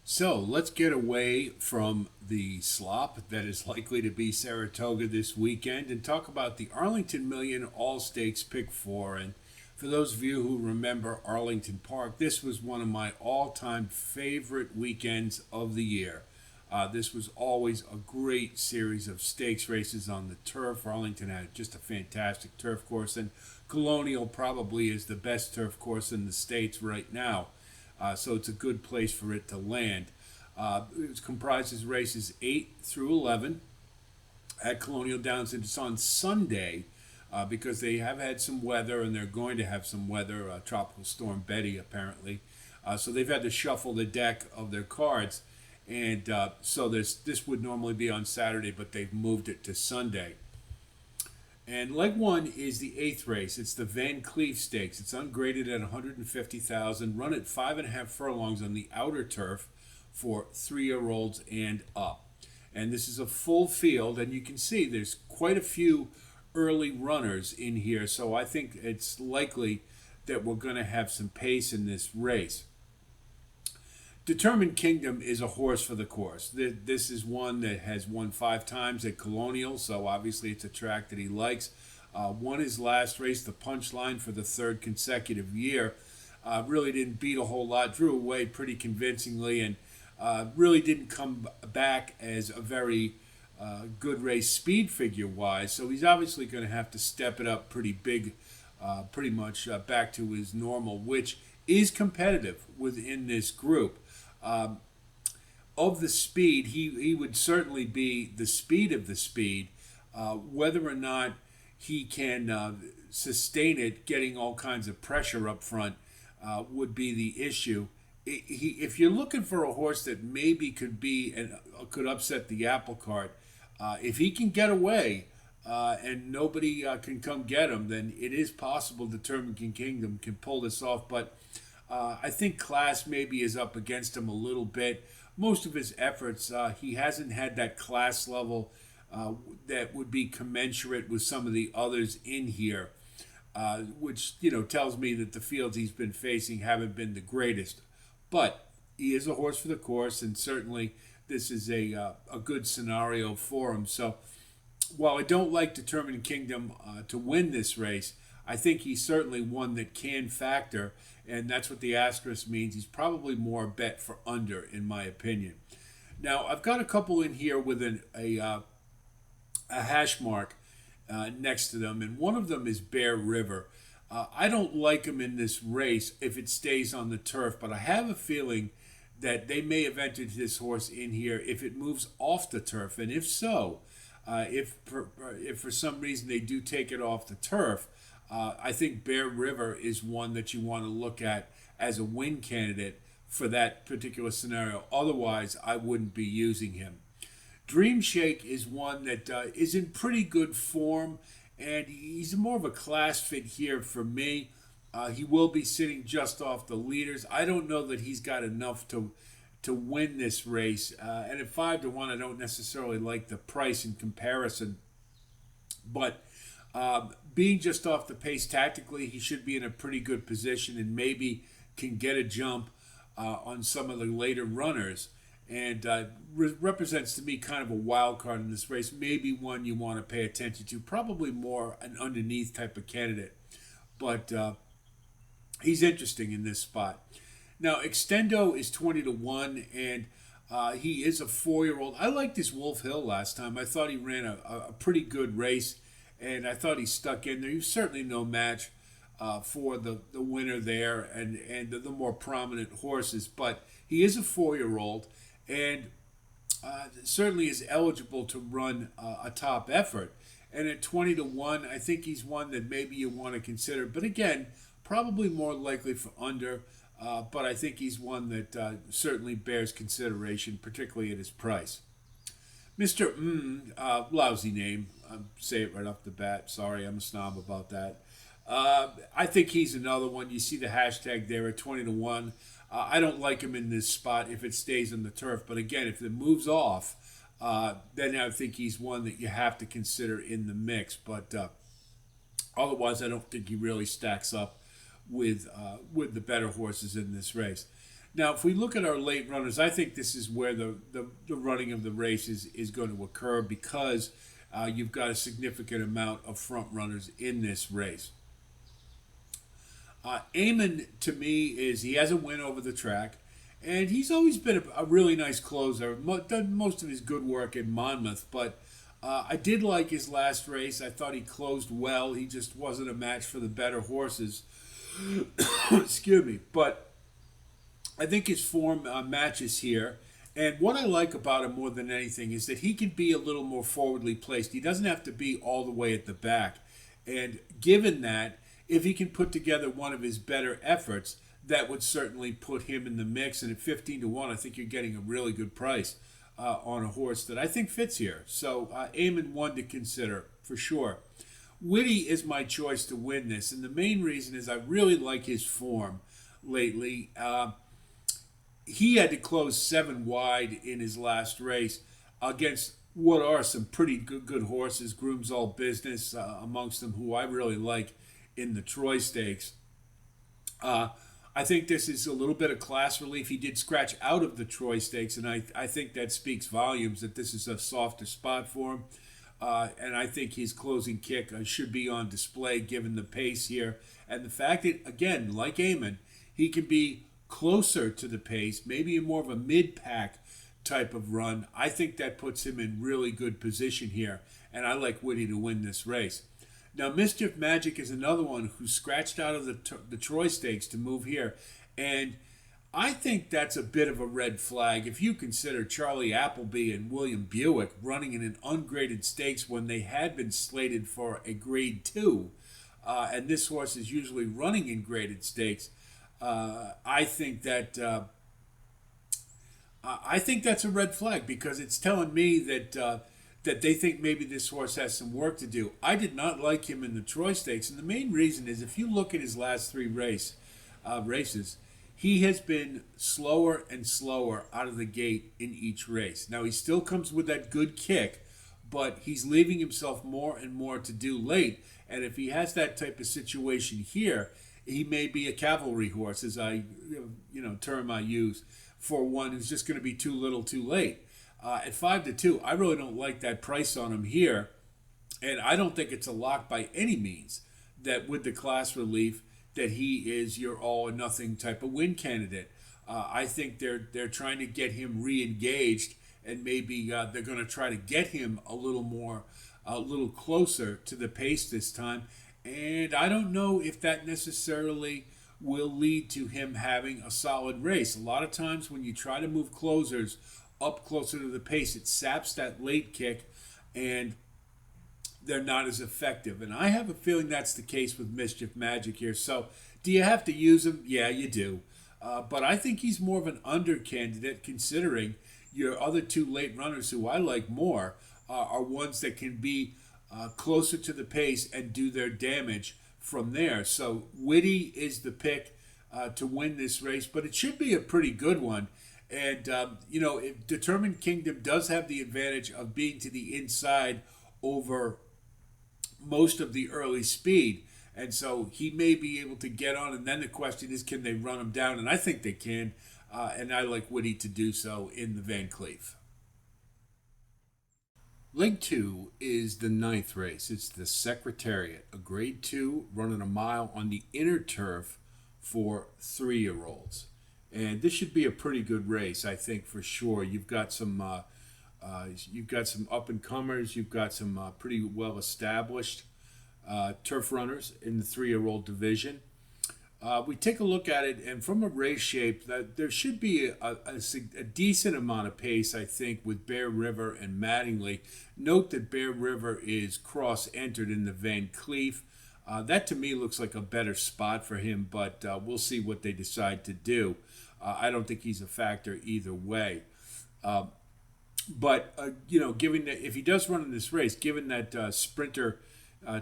So let's get away from the slop that is likely to be Saratoga this weekend and talk about the Arlington Million All Stakes Pick 4. And for those of you who remember Arlington Park, this was one of my all time favorite weekends of the year. This was always a great series of stakes races on the turf. Arlington had just a fantastic turf course, and Colonial probably is the best turf course in the States right now. So it's a good place for it to land. It comprises races 8 through 11 at Colonial Downs, and it's on Sunday because they have had some weather and they're going to have some weather, Tropical Storm Betty apparently. So they've had to shuffle the deck of their cards, and so this would normally be on Saturday, but they've moved it to Sunday. And leg one is the eighth race. It's the Van Cleave Stakes. It's ungraded at 150,000, run at 5.5 furlongs on the outer turf for 3-year-olds and up. And this is a full field, and you can see there's quite a few early runners in here, so I think it's likely that we're going to have some pace in this race. Determined Kingdom is a horse for the course. This is one that has won 5 times at Colonial, so obviously it's a track that he likes. Won his last race, the Punchline, for the 3rd consecutive year. Really didn't beat a whole lot, drew away pretty convincingly, and really didn't come back as a very good race speed figure-wise. So he's obviously going to have to step it up pretty big, pretty much back to his normal, which is competitive within this group. Of the speed, he would certainly be the speed of the speed. Whether or not he can sustain it, getting all kinds of pressure up front, would be the issue. If you're looking for a horse that maybe could be and could upset the apple cart, if he can get away and nobody can come get him, then it is possible Determined Kingdom can pull this off. But I think class maybe is up against him a little bit. Most of his efforts, he hasn't had that class level that would be commensurate with some of the others in here, which tells me that the fields he's been facing haven't been the greatest. But he is a horse for the course, and certainly this is a good scenario for him. So while I don't like Determined Kingdom to win this race, I think he's certainly one that can factor, and that's what the asterisk means. He's probably more bet for under, in my opinion. Now, I've got a couple in here with a hash mark next to them, and one of them is Bear River. I don't like him in this race if it stays on the turf, but I have a feeling that they may have entered this horse in here if it moves off the turf, and if so, if for some reason they do take it off the turf, I think Bear River is one that you want to look at as a win candidate for that particular scenario. Otherwise, I wouldn't be using him. Dream Shake is one that is in pretty good form, and he's more of a class fit here for me. He will be sitting just off the leaders. I don't know that he's got enough to win this race. And at 5-1, I don't necessarily like the price in comparison. But being just off the pace tactically, he should be in a pretty good position and maybe can get a jump on some of the later runners. And represents to me kind of a wild card in this race. Maybe one you want to pay attention to. Probably more an underneath type of candidate. But he's interesting in this spot. Now, Extendo is 20-1, and he is a 4-year-old. I liked his Wolf Hill last time. I thought he ran a pretty good race, and I thought he stuck in there. He was certainly no match for the winner there and the more prominent horses, but he is a 4-year-old, and certainly is eligible to run a top effort. And at 20-1, I think he's one that maybe you want to consider. But again, probably more likely for under. But I think he's one that certainly bears consideration, particularly at his price. Mr. Lousy name. I'll say it right off the bat. Sorry, I'm a snob about that. I think he's another one. You see the hashtag there at 20-1. I don't like him in this spot if it stays on the turf. But again, if it moves off, then I think he's one that you have to consider in the mix. But otherwise, I don't think he really stacks up with the better horses in this race. Now, if we look at our late runners, I think this is where the running of the race is going to occur because you've got a significant amount of front runners in this race. Eamon, to me, he has a win over the track, and he's always been a really nice closer. Done most of his good work in Monmouth, but I did like his last race. I thought he closed well. He just wasn't a match for the better horses. Excuse me. But I think his form matches here. And what I like about him more than anything is that he can be a little more forwardly placed. He doesn't have to be all the way at the back. And given that, if he can put together one of his better efforts, that would certainly put him in the mix. And at 15 to 1, I think you're getting a really good price on a horse that I think fits here. So Eamon one to consider for sure. Witty is my choice to win this. And the main reason is I really like his form lately. He had to close 7 wide in his last race against what are some pretty good horses. Groom's All Business amongst them, who I really like in the Troy Stakes. I think this is a little bit of class relief. He did scratch out of the Troy Stakes, and I think that speaks volumes that this is a softer spot for him. And I think his closing kick should be on display given the pace here. And the fact that, again, like Eamon, he can be closer to the pace, maybe in more of a mid-pack type of run. I think that puts him in really good position here, and I like Witty to win this race. Now, Mischief Magic is another one who scratched out of the Troy Stakes to move here, and I think that's a bit of a red flag if you consider Charlie Appleby and William Buick running in an ungraded stakes when they had been slated for a grade 2, and this horse is usually running in graded stakes. I think that's a red flag because it's telling me that they think maybe this horse has some work to do. I did not like him in the Troy Stakes, and the main reason is if you look at his last 3 races, he has been slower and slower out of the gate in each race. Now he still comes with that good kick, but he's leaving himself more and more to do late. And if he has that type of situation here, he may be a cavalry horse, as term I use, for one who's just going to be too little too late. At 5 to 2, I really don't like that price on him here, and I don't think it's a lock by any means that with the class relief that he is your all or nothing type of win candidate. I think they're trying to get him re-engaged, and maybe they're going to try to get him a little closer to the pace this time. And I don't know if that necessarily will lead to him having a solid race. A lot of times when you try to move closers up closer to the pace, it saps that late kick, and they're not as effective. And I have a feeling that's the case with Mischief Magic here. So do you have to use him? Yeah, you do. But I think he's more of an under candidate considering your other 2 late runners who I like more are ones that can be closer to the pace and do their damage from there. So Witty is the pick to win this race, but it should be a pretty good one. And, Determined Kingdom does have the advantage of being to the inside over most of the early speed. And so he may be able to get on. And then the question is, can they run him down? And I think they can. And I like Witty to do so in the Van Cleave. Leg 2 is the 9th race. It's the Secretariat, a grade 2 running a mile on the inner turf for 3-year-olds. And this should be a pretty good race, I think, for sure. You've got some up and comers. You've got some pretty well established turf runners in the 3-year-old division. We take a look at it, and from a race shape, there should be a decent amount of pace, I think, with Bear River and Mattingly. Note that Bear River is cross-entered in the Van Cleave. That, to me, looks like a better spot for him, but we'll see what they decide to do. I don't think he's a factor either way. Given that if he does run in this race, given that sprinter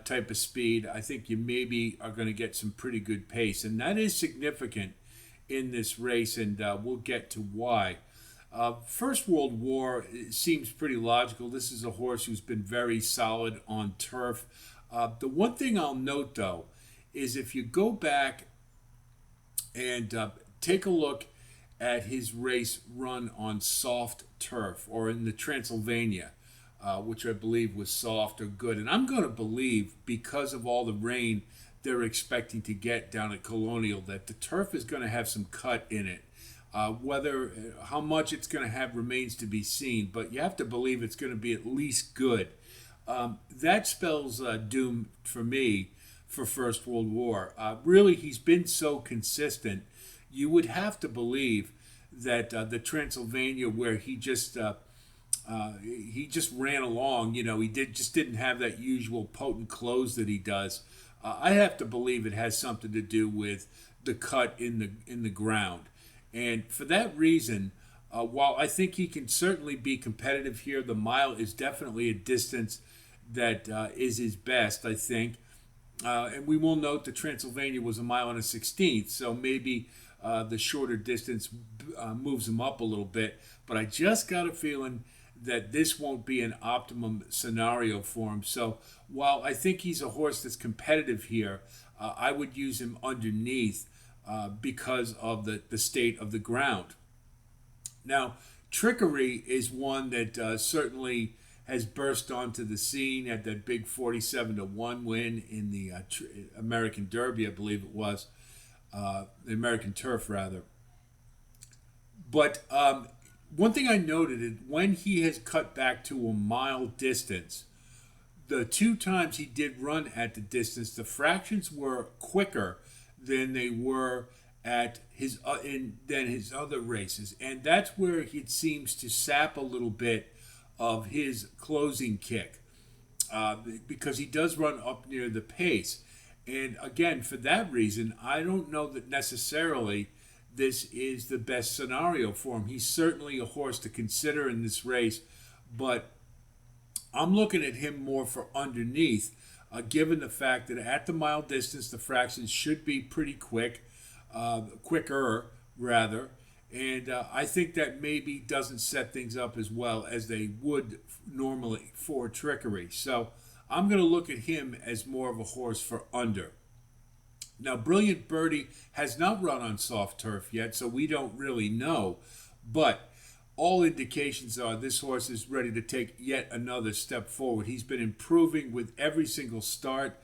type of speed, I think you maybe are going to get some pretty good pace. And that is significant in this race, and we'll get to why. First World War seems pretty logical. This is a horse who's been very solid on turf. The one thing I'll note, though, is if you go back and take a look at his race run on soft turf or in the Transylvania, which I believe was soft or good. And I'm going to believe, because of all the rain they're expecting to get down at Colonial, that the turf is going to have some cut in it. Whether how much it's going to have remains to be seen, but you have to believe it's going to be at least good. That spells doom for me for First World War. Really, he's been so consistent. You would have to believe that the Transylvania, where he just ran along, he didn't have that usual potent close that he does. I have to believe it has something to do with the cut in the ground. And for that reason, while I think he can certainly be competitive here, the mile is definitely a distance that is his best, I think. And we will note the Transylvania was a mile and a 16th, so maybe the shorter distance moves him up a little bit. But I just got a feeling that this won't be an optimum scenario for him. So while I think he's a horse that's competitive here, I would use him underneath because of the state of the ground. Now, Trickery is one that certainly has burst onto the scene at that big 47-1 win in the American Derby, I believe it was, the American Turf rather. But one thing I noted is when he has cut back to a mile distance, the two times he did run at the distance, the fractions were quicker than they were at his other races, and that's where it seems to sap a little bit of his closing kick, because he does run up near the pace. And again, for that reason, I don't know that necessarily this is the best scenario for him. He's certainly a horse to consider in this race, but I'm looking at him more for underneath, given the fact that at the mile distance, the fractions should be pretty quicker rather. And I think that maybe doesn't set things up as well as they would normally for Trickery. So I'm going to look at him as more of a horse for under. Now, Brilliant Birdie has not run on soft turf yet, so we don't really know. But all indications are this horse is ready to take yet another step forward. He's been improving with every single start.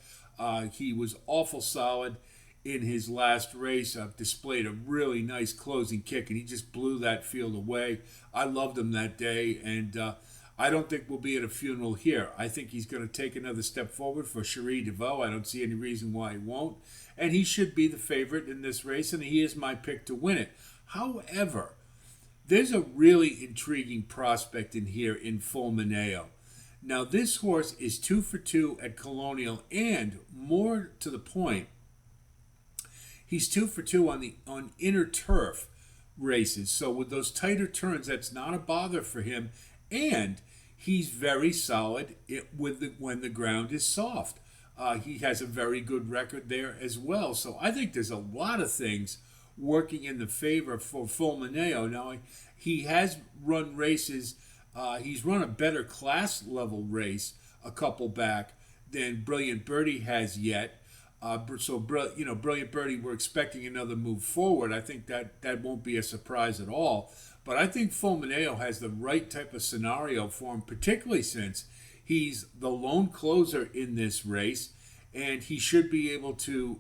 He was awful solid in his last race. Displayed a really nice closing kick, and he just blew that field away. I loved him that day, and I don't think we'll be at a funeral here. I think he's going to take another step forward for Cherie DeVaux. I don't see any reason why he won't. And he should be the favorite in this race, and he is my pick to win it. However, there's a really intriguing prospect in here in Fulmineo. Now, this horse is 2 for 2 at Colonial, and more to the point, he's 2 for 2 on inner turf races. So with those tighter turns, that's not a bother for him, and he's very solid when the ground is soft. He has a very good record there as well. So I think there's a lot of things working in the favor for Fulmineo. Now, he has run races. He's run a better class level race a couple back than Brilliant Birdie has yet. Brilliant Birdie, we're expecting another move forward. I think that won't be a surprise at all. But I think Fulmineo has the right type of scenario for him, particularly since he's the lone closer in this race, and he should be able to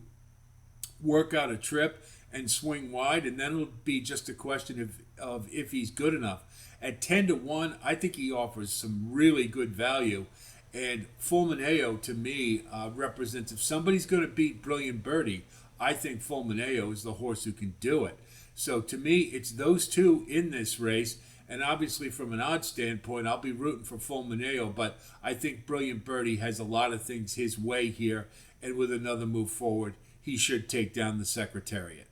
work out a trip and swing wide, and then it'll be just a question of if he's good enough. At 10-1, I think he offers some really good value, and Fulmineo, to me, represents, if somebody's going to beat Brilliant Birdie, I think Fulmineo is the horse who can do it. So to me, it's those two in this race, and obviously from an odds standpoint, I'll be rooting for Fulmineo, but I think Brilliant Birdie has a lot of things his way here, and with another move forward, he should take down the Secretariat.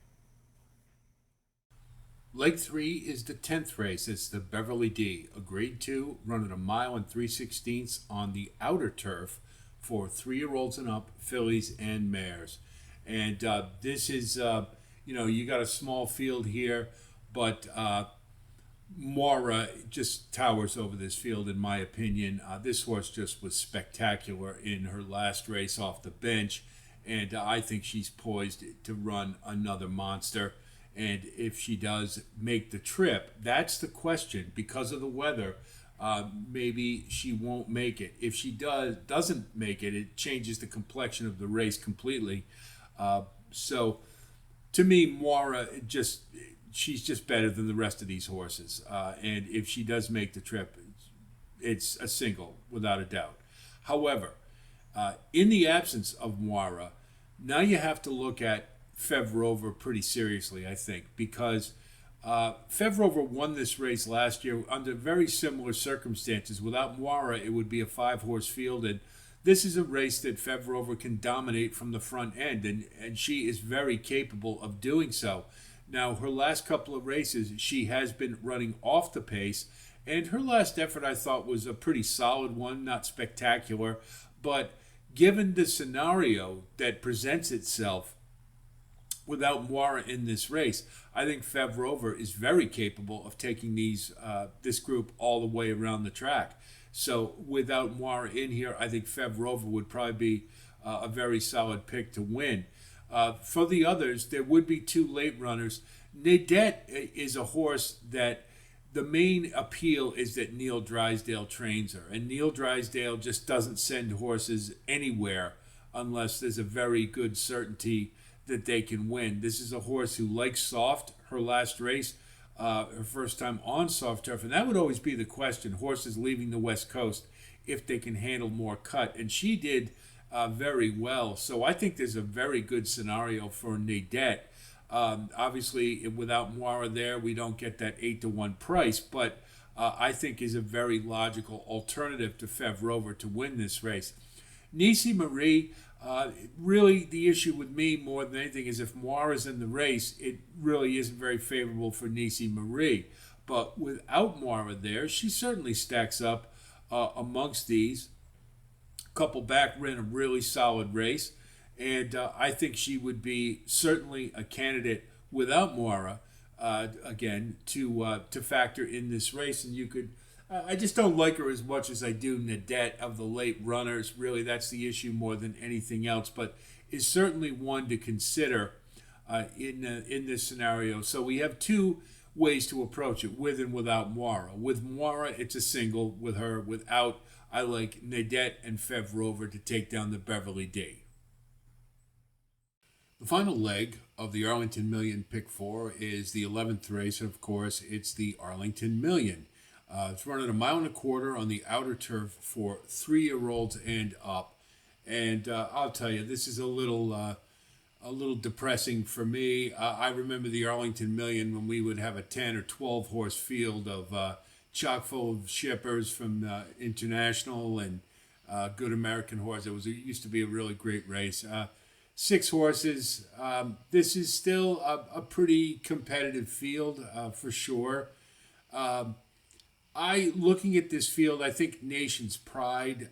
Leg 3 is the 10th race. It's the Beverly D, a grade 2, running a mile and 3/16 on the outer turf for 3-year-olds and up, fillies and mares. And this is, you got a small field here, but Moira just towers over this field, in my opinion. This horse just was spectacular in her last race off the bench, and I think she's poised to run another monster. And if she does make the trip, that's the question. Because of the weather, maybe she won't make it. If she doesn't make it, it changes the complexion of the race completely. So to me, Moira she's just better than the rest of these horses. And if she does make the trip, it's a single without a doubt. However, in the absence of Moira, now you have to look at Fev Rover pretty seriously, I think, because Fev Rover won this race last year under very similar circumstances. Without Moira, it would be a 5-horse field, and this is a race that Fev Rover can dominate from the front end, and she is very capable of doing so. Now, her last couple of races, she has been running off the pace, and her last effort, I thought, was a pretty solid one, not spectacular, but given the scenario that presents itself without Moira in this race, I think Fev Rover is very capable of taking this group all the way around the track. So without Moira in here, I think Fev Rover would probably be a very solid pick to win. For the others, there would be 2 late runners. Nadette is a horse that the main appeal is that Neil Drysdale trains her. And Neil Drysdale just doesn't send horses anywhere unless there's a very good certainty that they can win. This is a horse who likes soft. Her last race, her first time on soft turf. And that would always be the question, horses leaving the West Coast, if they can handle more cut. And she did very well. So I think there's a very good scenario for Nadette. Obviously, without Moira there, we don't get that 8-1 price, but I think is a very logical alternative to Fev Rover to win this race. Nisi Marie, really the issue with me more than anything is if Moira's in the race, it really isn't very favorable for Nisi Marie. But without Moira there, she certainly stacks up amongst these. Couple back ran a really solid race. And I think she would be certainly a candidate without Moira, again, to factor in this race. And you could, I just don't like her as much as I do Nadette of the late runners. Really, that's the issue more than anything else. But is certainly one to consider in this scenario. So we have 2 ways to approach it, with and without Moira. With Moira, it's a single. With her, without, I like Nadette and Fev Rover to take down the Beverly D. The final leg of the Arlington Million Pick 4 is the 11th race, and of course, it's the Arlington Million. It's running 1.25 miles on the outer turf for 3-year-olds and up. And I'll tell you, this is a little depressing for me. I remember the Arlington Million when we would have a 10 or 12 horse field of chock full of shippers from International and Good American Horse. It used to be a really great race. 6 horses. This is still a pretty competitive field for sure. Looking at this field, I think Nation's Pride,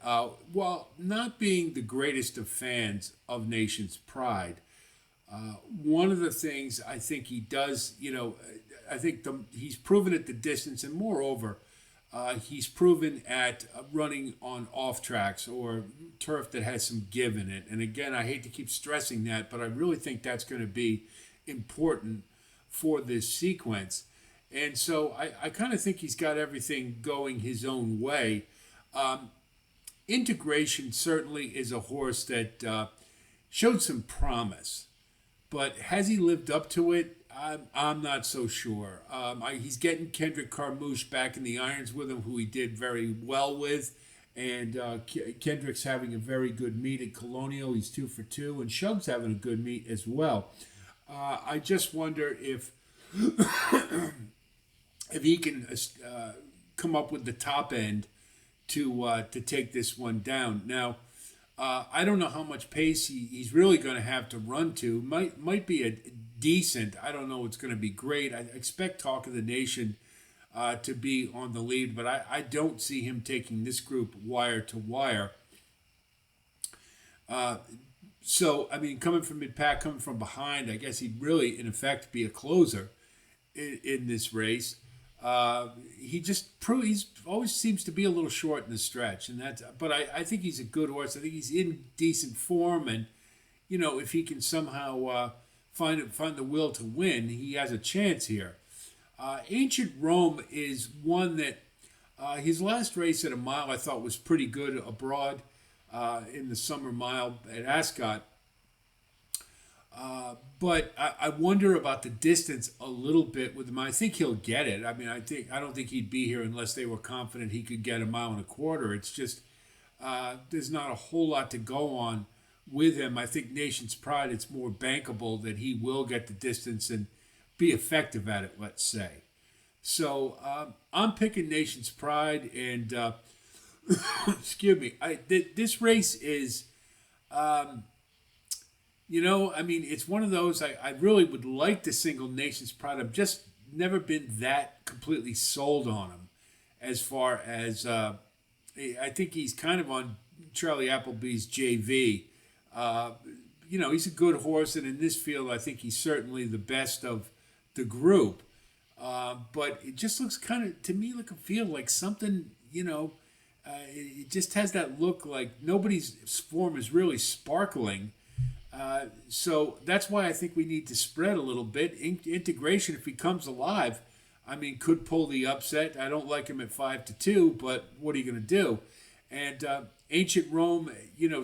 while not being the greatest of fans of Nation's Pride, one of the things I think he does, I think he's proven at the distance, and moreover, he's proven at running on off tracks or turf that has some give in it. And again, I hate to keep stressing that, but I really think that's going to be important for this sequence. And so I kind of think he's got everything going his own way. Integration certainly is a horse that showed some promise, but has he lived up to it? I'm not so sure. He's getting Kendrick Carmouche back in the irons with him, who he did very well with. And Kendrick's having a very good meet at Colonial. He's 2 for 2. And Shug's having a good meet as well. I just wonder if he can come up with the top end to take this one down. Now, I don't know how much pace he's really going to have to run to. Might be a decent. I don't know it's going to be great. I expect Talk of the Nation to be on the lead, but I don't see him taking this group wire to wire. So, I mean, coming from mid-pack, coming from behind, I guess he'd really, in effect, be a closer in this race. He always seems to be a little short in the stretch, but I think he's a good horse. I think he's in decent form, and if he can somehow find the will to win, he has a chance here. Ancient Rome is one that his last race at a mile I thought was pretty good abroad in the summer mile at Ascot. But I wonder about the distance a little bit with him. I think he'll get it. I mean, I don't think he'd be here unless they were confident he could get a mile and a quarter. It's just there's not a whole lot to go on with him. I think Nation's Pride, it's more bankable that he will get the distance and be effective at it, let's say. So I'm picking Nation's Pride, and excuse me, this race is, I mean, it's one of those I really would like to single Nation's Pride. I've just never been that completely sold on him as far as I think he's kind of on Charlie Appleby's JV. He's a good horse, and in this field, I think he's certainly the best of the group. But it just looks kind of, to me, like a field like something, it just has that look like nobody's form is really sparkling. So that's why I think we need to spread a little bit. Integration, if he comes alive, I mean, could pull the upset. I don't like him at 5-2, but what are you going to do? And Ancient Rome,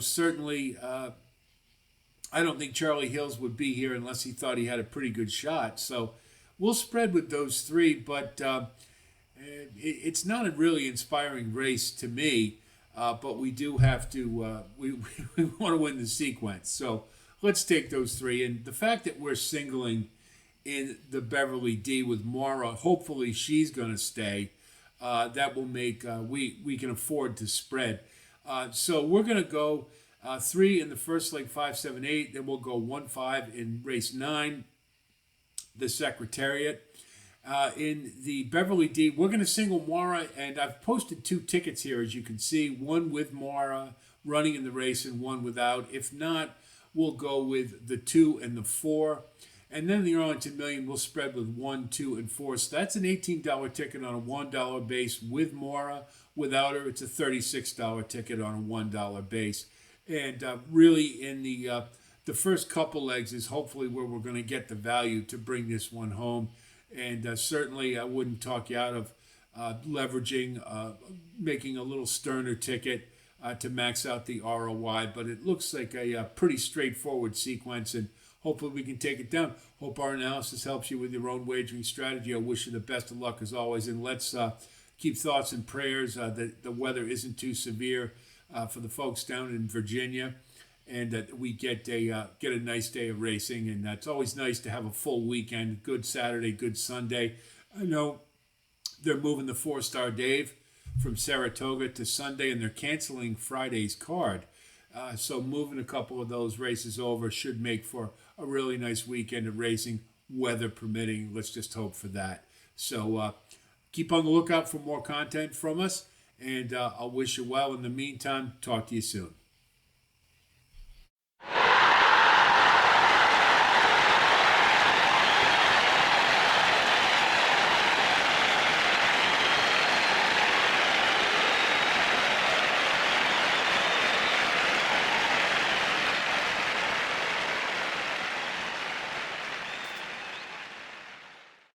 certainly, I don't think Charlie Hills would be here unless he thought he had a pretty good shot. So we'll spread with those three, but it's not a really inspiring race to me. But we do have to, we want to win the sequence. So let's take those three. And the fact that we're singling in the Beverly D with Mara, hopefully she's going to stay. That will make, we can afford to spread. So we're going to go 3 in the first leg, 5, 7, 8. Then we'll go 1, 5 in race 9, the Secretariat. In the Beverly D, we're going to single Mara, and I've posted 2 tickets here, as you can see, one with Mara running in the race and one without. If not, we'll go with the 2 and the 4. And then the Arlington Million, we'll spread with 1, 2, and 4. So that's an $18 ticket on a $1 base with Mara. Without her, it's a $36 ticket on a $1 base. And really, in the first couple legs is hopefully where we're going to get the value to bring this one home. And certainly, I wouldn't talk you out of leveraging, making a little sterner ticket to max out the ROI. But it looks like a pretty straightforward sequence, and hopefully we can take it down. Hope our analysis helps you with your own wagering strategy. I wish you the best of luck as always, and let's keep thoughts and prayers that the weather isn't too severe for the folks down in Virginia, and that we get a nice day of racing. And it's always nice to have a full weekend, good Saturday, good Sunday. I know they're moving the 4-Star Dave from Saratoga to Sunday, and they're canceling Friday's card. So moving a couple of those races over should make for a really nice weekend of racing, weather permitting. Let's just hope for that. So keep on the lookout for more content from us, and I'll wish you well. In the meantime, talk to you soon.